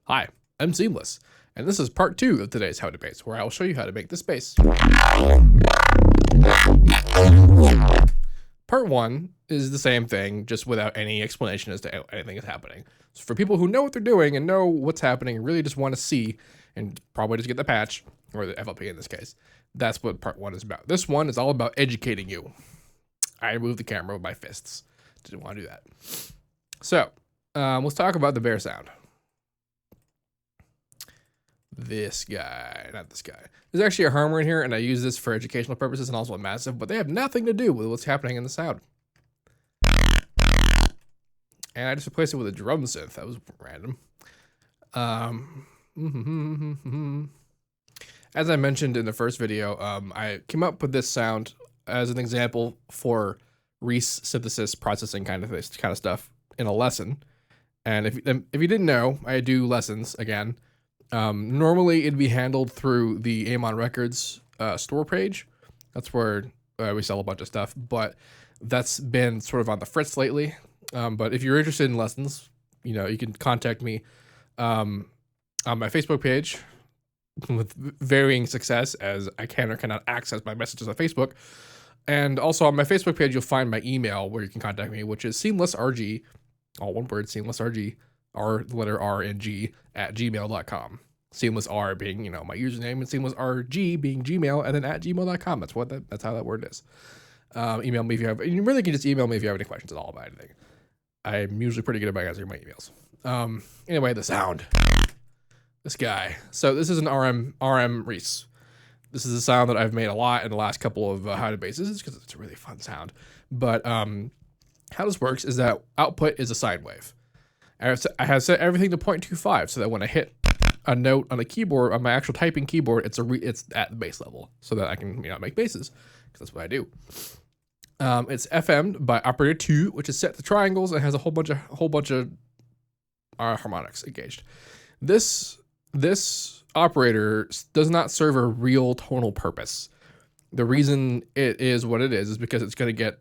Hi, I'm Seamless, and this is part 2 of today's How to Bass, where I will show you how to make this bass. Part 1 is the same thing, just without any explanation as to anything that's happening. So for people who know what they're doing and know what's happening and really just want to see, and probably just get the patch, or the FLP in this case, that's what part 1 is about. This one is all about educating you. I moved the camera with my fists. Didn't want to do that. So, let's talk about the bear sound. This guy, not this guy. There's actually a harmonic in here, and I use this for educational purposes and also a massive, but they have nothing to do with what's happening in the sound. And I just replaced it with a drum synth. That was random. As I mentioned in the first video, I came up with this sound as an example for Reese synthesis processing kind of stuff in a lesson. And if you didn't know, I do lessons again. Normally it'd be handled through the Amon Records store page. That's where we sell a bunch of stuff, but that's been sort of on the fritz lately. But if you're interested in lessons, you can contact me on my Facebook page with varying success, as I can or cannot access my messages on Facebook. And also on my Facebook page, you'll find my email where you can contact me, which is SeamlessRG, all one word, SeamlessRG, R, the letter R and G, @gmail.com. SeamlessR being, my username, and SeamlessRG being Gmail, and then @gmail.com. That's how that word is. Email me if you have, you really can just email me if you have any questions at all about anything. I'm usually pretty good about answering my emails. Anyway, the sound. This guy. So this is an RM Reese. This is a sound that I've made a lot in the last couple of How to Basses because it's a really fun sound. But how this works is that output is a sine wave. I have set everything to 0.25 so that when I hit a note on the keyboard, on my actual typing keyboard, it's at the bass level so that I can make basses, because that's what I do. It's FM'd by operator 2, which is set to triangles and has a whole bunch of harmonics engaged. This operator does not serve a real tonal purpose. The reason it is what it is because it's going to get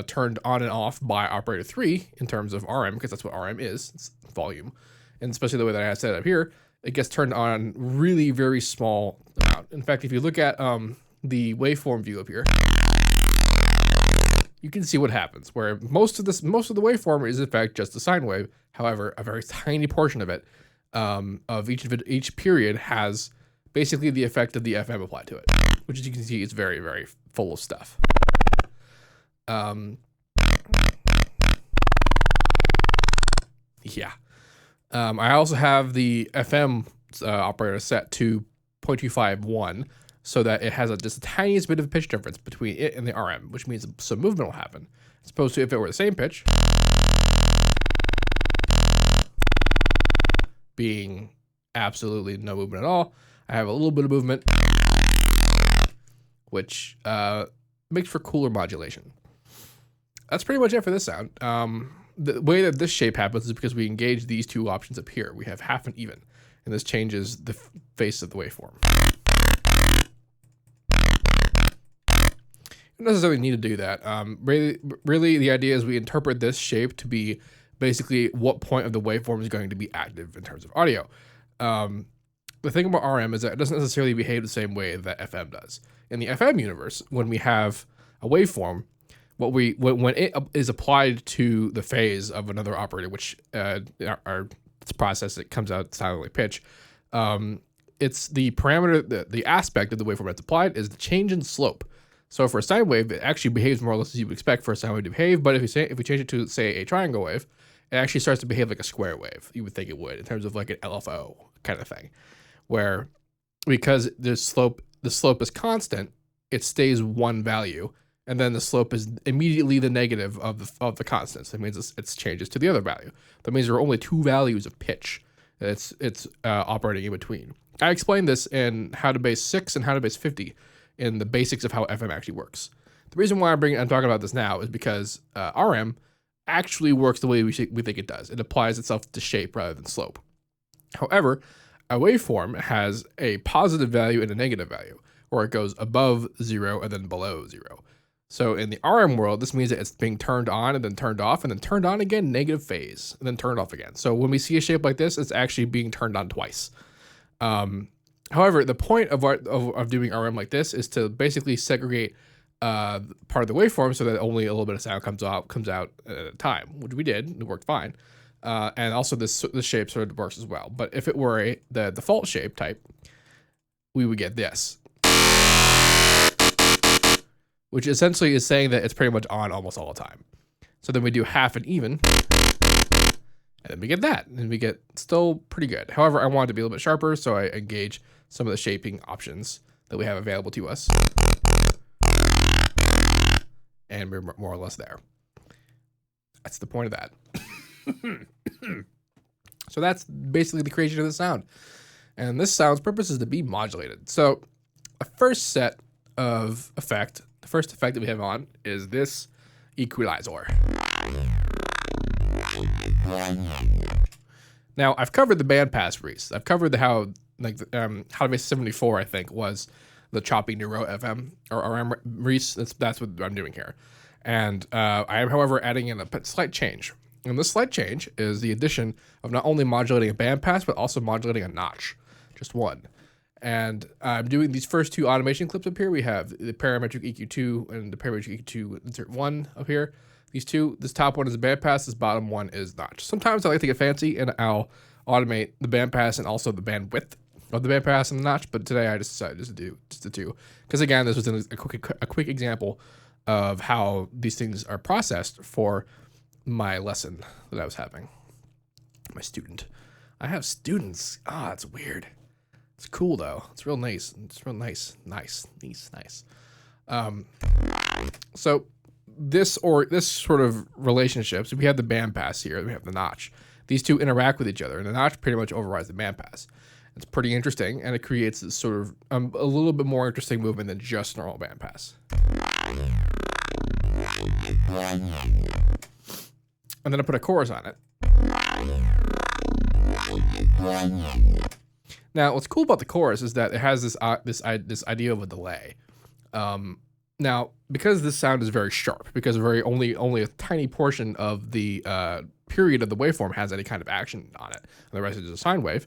turned on and off by operator 3 in terms of RM, because that's what RM is. It's volume. And especially the way that I have set it up here, it gets turned on really very small amount. In fact, if you look at the waveform view up here, you can see what happens, where most of the waveform is in fact just a sine wave. However, a very tiny portion of it, of each period, has basically the effect of the FM applied to it, which, as you can see, is very, very full of stuff. Yeah. I also have the FM operator set to 0.251 so that it has just the tiniest bit of pitch difference between it and the RM, which means some movement will happen, as opposed to if it were the same pitch, being absolutely no movement at all. I have a little bit of movement, which makes for cooler modulation. That's pretty much it for this sound. The way that this shape happens is because we engage these two options up here. We have half and even, and this changes the face of the waveform. You don't necessarily need to do that. Really, the idea is we interpret this shape to be basically what point of the waveform is going to be active in terms of audio. The thing about RM is that it doesn't necessarily behave the same way that FM does. In the FM universe, when we have a waveform, when it is applied to the phase of another operator, which it's process that comes out silently pitch, it's the parameter, the aspect of the waveform that's applied is the change in slope. So for a sine wave, it actually behaves more or less as you would expect for a sine wave to behave. But if we change it to, say, a triangle wave, it actually starts to behave like a square wave. You would think it would, in terms of like an LFO kind of thing, where because the slope is constant, it stays one value, and then the slope is immediately the negative of the constants. That means it changes to the other value. That means there are only two values of pitch that it's operating in between. I explained this in How to Bass 6 and How to Bass 50 in the basics of how FM actually works. The reason why I'm talking about this now is because RM actually works the way we think it does. It applies itself to shape rather than slope. However, a waveform has a positive value and a negative value, or it goes above 0 and then below 0. So in the RM world, this means that it's being turned on and then turned off and then turned on again, negative phase, and then turned off again. So when we see a shape like this, it's actually being turned on twice. However, the point of doing RM like this is to basically segregate part of the waveform so that only a little bit of sound comes out at a time, which we did. It worked fine. And also this shape sort of works as well. But if it were the default shape type, we would get this, which essentially is saying that it's pretty much on almost all the time. So then we do half and even, and then we get that, and we get still pretty good. However, I want it to be a little bit sharper, so I engage some of the shaping options that we have available to us. And we're more or less there. That's the point of that. So that's basically the creation of the sound. And this sound's purpose is to be modulated. So the first effect that we have on is this equalizer. Now I've covered the bandpass Reese. I've covered how to make 74, I think, was the choppy Neuro FM or RM Reese. That's what I'm doing here. And I am, however, adding in a slight change. And this slight change is the addition of not only modulating a bandpass, but also modulating a notch, just one. And I'm doing these first two automation clips up here. We have the parametric EQ2 and the parametric EQ2 insert 1 up here. These two, this top one is a bandpass, this bottom one is notch. Sometimes I like to get fancy and I'll automate the bandpass and also the bandwidth of the bandpass and the notch, but today I just decided to do just the two. Because again, this was a quick example of how these things are processed for my lesson that I was having. My student. I have students. It's weird. It's cool though. It's real nice. It's real nice. Nice. So this sort of relationship. So we have the bandpass here. We have the notch. These two interact with each other, and the notch pretty much overrides the bandpass. It's pretty interesting, and it creates this sort of a little bit more interesting movement than just normal bandpass. And then I put a chorus on it. Now, what's cool about the chorus is that it has this idea of a delay. Now, because this sound is very sharp, because only a tiny portion of the period of the waveform has any kind of action on it, and the rest is a sine wave.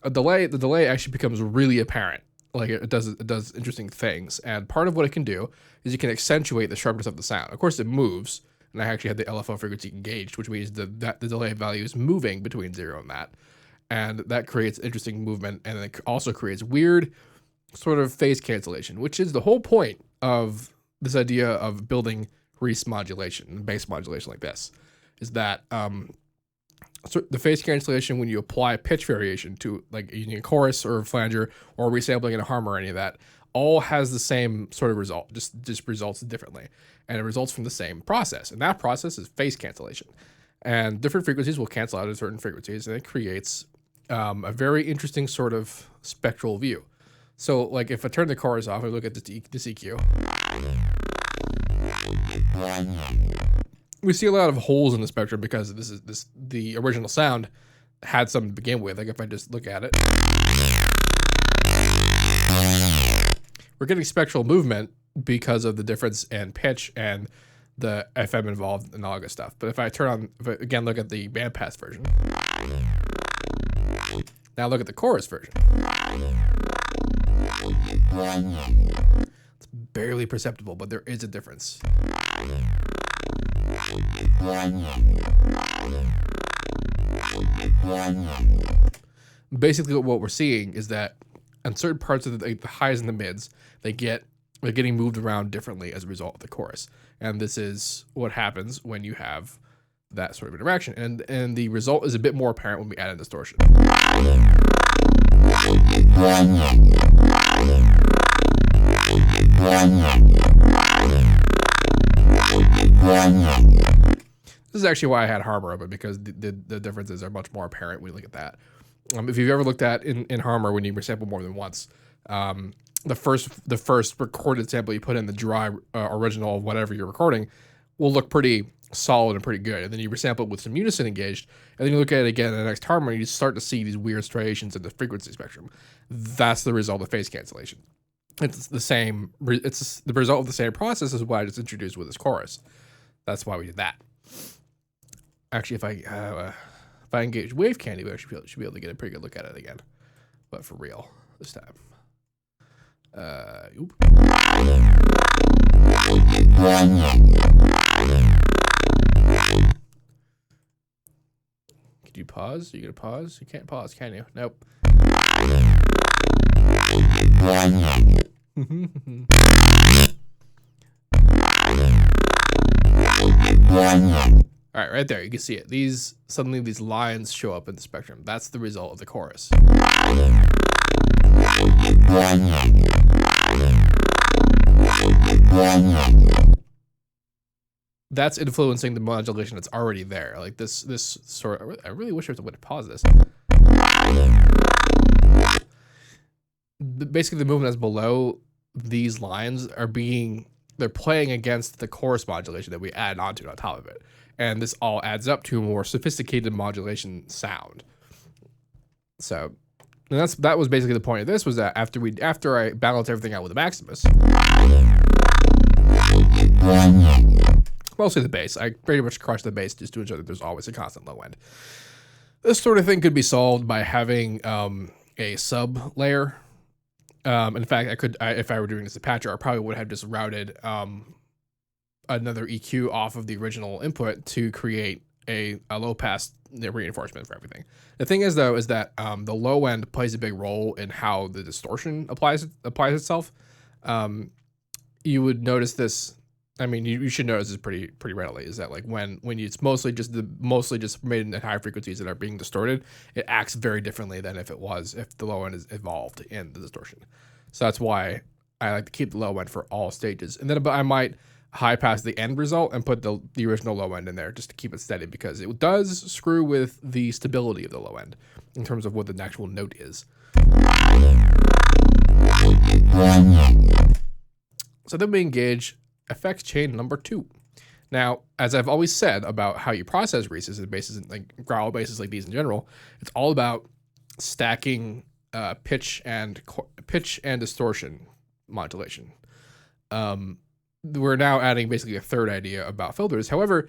The delay actually becomes really apparent. Like it does interesting things, and part of what it can do is you can accentuate the sharpness of the sound. Of course, it moves, and I actually had the LFO frequency engaged, which means that the delay value is moving between 0 and that, and that creates interesting movement, and it also creates weird sort of phase cancellation, which is the whole point of this idea of building Reese modulation and bass modulation like this, is that so the phase cancellation, when you apply pitch variation to like using a chorus or a flanger or resampling in a harmony or any of that, all has the same sort of result, just results differently, and it results from the same process, and that process is phase cancellation. And different frequencies will cancel out at certain frequencies, and it creates a very interesting sort of spectral view. So like if I turn the chorus off and look at this EQ, we see a lot of holes in the spectrum because the original sound had something to begin with. Like if I just look at it, we're getting spectral movement because of the difference in pitch and the FM involved and all that good stuff. But if I again look at the bandpass version, now look at the chorus version, it's barely perceptible, but there is a difference. Basically what we're seeing is that on certain parts of the highs and the mids, they're getting moved around differently as a result of the chorus. And this is what happens when you have that sort of interaction. And the result is a bit more apparent when we add in distortion. This is actually why I had Harmor open, because the differences are much more apparent when you look at that. If you've ever looked at in Harmor when you resample more than once, the first recorded sample you put in the dry original of whatever you're recording will look pretty solid and pretty good, and then you resample it with some unison engaged, and then you look at it again in the next Harmor, and you start to see these weird striations in the frequency spectrum. That's the result of phase cancellation. It's the same. It's the result of the same process as what I just introduced with this chorus. That's why we did that. Actually, if I engage Wave Candy, we actually should be able to get a pretty good look at it again. But for real this time. Oop. Could you pause? Are you gonna pause? You can't pause, can you? Nope. All right, right there, you can see it. Suddenly these lines show up in the spectrum. That's the result of the chorus. That's influencing the modulation that's already there. Like this sort of, I really wish there was a way to pause this. Basically, the movement that's below these lines they're playing against the chorus modulation that we add on top of it. And this all adds up to a more sophisticated modulation sound. So, and that was basically the point of this, was that after I balanced everything out with the Maximus, mostly the bass, I pretty much crushed the bass just to ensure that there's always a constant low end. This sort of thing could be solved by having a sub layer. In fact, if I were doing this at Patcher, I probably would have just routed another EQ off of the original input to create a low pass reinforcement for everything. The thing is, though, is that the low end plays a big role in how the distortion applies itself. You would notice this. I mean, you should notice this pretty readily. Is that like when it's mostly just made at high frequencies that are being distorted, it acts very differently than if the low end is evolved in the distortion. So that's why I like to keep the low end for all stages, and then I might high pass the end result and put the original low end in there just to keep it steady, because it does screw with the stability of the low end in terms of what the actual note is. So then we engage effects chain number 2. Now, as I've always said about how you process Reese's and basses, like growl basses like these in general, it's all about stacking pitch and distortion modulation. We're now adding basically a third idea about filters. However,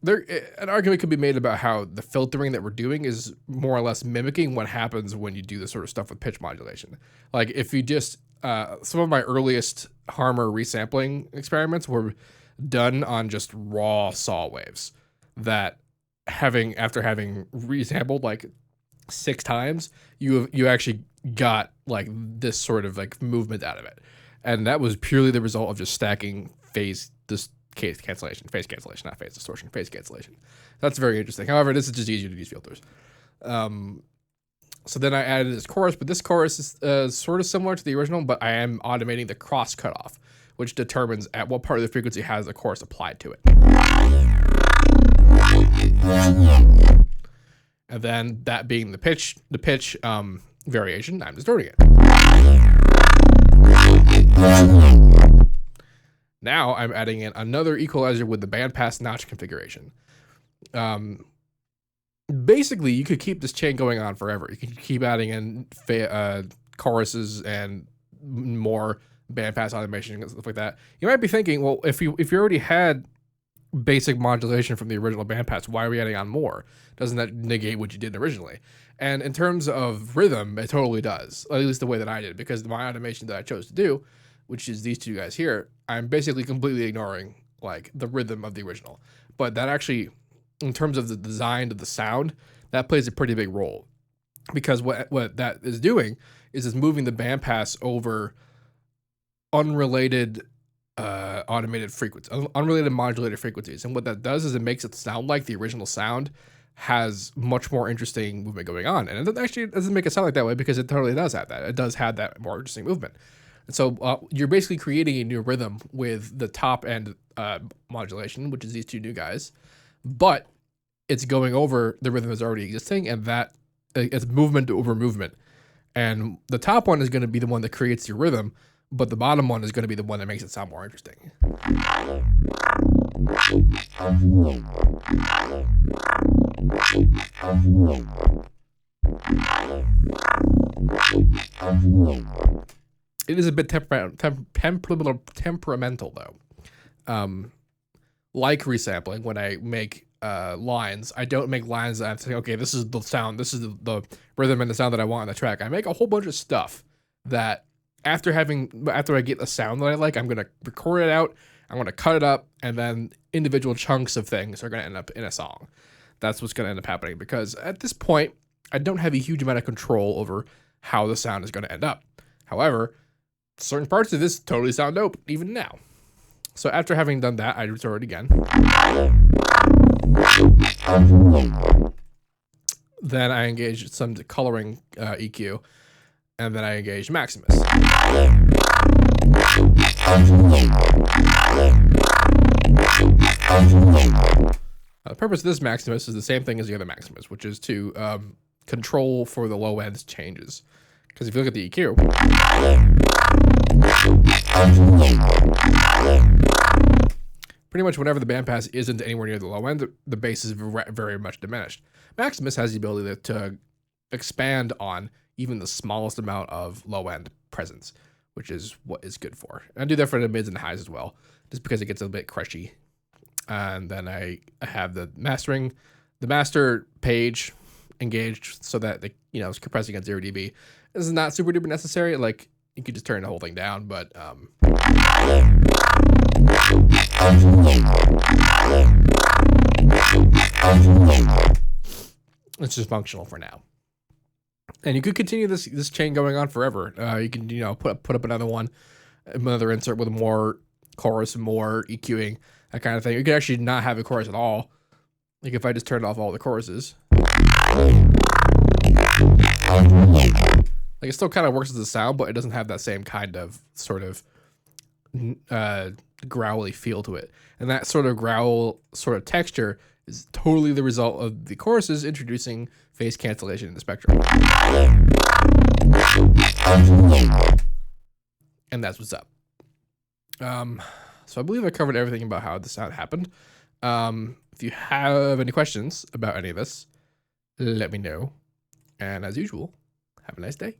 an argument could be made about how the filtering that we're doing is more or less mimicking what happens when you do this sort of stuff with pitch modulation. Like if you just some of my earliest Harmer resampling experiments were done on just raw saw waves that after having resampled like 6 times, you actually got like this sort of like movement out of it. And that was purely the result of just stacking phase cancellation, not phase distortion, phase cancellation. That's very interesting. However, this is just easier to use filters. So then I added this chorus, but this chorus is sort of similar to the original, but I am automating the cross cutoff, which determines at what part of the frequency has the chorus applied to it. And then that being the pitch variation, I'm distorting it. Now I'm adding in another equalizer with the bandpass notch configuration. Basically, you could keep this chain going on forever. You can keep adding in choruses and more bandpass automation and stuff like that. You might be thinking, well, if you already had basic modulation from the original bandpass, why are we adding on more? Doesn't that negate what you did originally? And in terms of rhythm, it totally does, at least the way that I did, because my automation that I chose to do, which is these two guys here, I'm basically completely ignoring like the rhythm of the original. But that actually, in terms of the design of the sound, that plays a pretty big role, because what that is doing is it's moving the bandpass over unrelated automated frequencies, unrelated modulated frequencies. And what that does is it makes it sound like the original sound has much more interesting movement going on. And it actually doesn't make it sound like that way, because it totally does have that. It does have that more interesting movement. And so you're basically creating a new rhythm with the top end modulation, which is these two new guys, but it's going over the rhythm that's already existing, and that it's movement over movement. And the top one is going to be the one that creates your rhythm, but the bottom one is going to be the one that makes it sound more interesting. It is a bit temperamental though. Like resampling, when I make lines, I don't make lines that I'm saying, okay, this is the sound, this is the rhythm and the sound that I want on the track. I make a whole bunch of stuff that after I get a sound that I like, I'm gonna record it out, I'm gonna cut it up, and then individual chunks of things are gonna end up in a song. That's what's gonna end up happening, because at this point, I don't have a huge amount of control over how the sound is gonna end up. However, certain parts of this totally sound dope, even now. So after having done that, I restore it again. Then I engage some coloring EQ, and then I engage Maximus. The purpose of this Maximus is the same thing as the other Maximus, which is to control for the low end changes. Because if you look at the EQ, pretty much whenever the bandpass isn't anywhere near the low end, the bass is very much diminished. Maximus has the ability to expand on even the smallest amount of low end presence, which is what is good for. And I do that for the mids and highs as well, just because it gets a bit crushy. And then I have the master page engaged so that it's compressing at 0 dB. This is not super duper necessary. Like, you could just turn the whole thing down, but it's just functional for now. And you could continue this chain going on forever. You can put up another insert with more chorus, more EQing, that kind of thing. You could actually not have a chorus at all. Like if I just turned off all the choruses. Like, it still kind of works as a sound, but it doesn't have that same kind of sort of growly feel to it. And that sort of growl sort of texture is totally the result of the choruses introducing phase cancellation in the spectrum. And that's what's up. So I believe I covered everything about how the sound happened. If you have any questions about any of this, let me know. And as usual, have a nice day.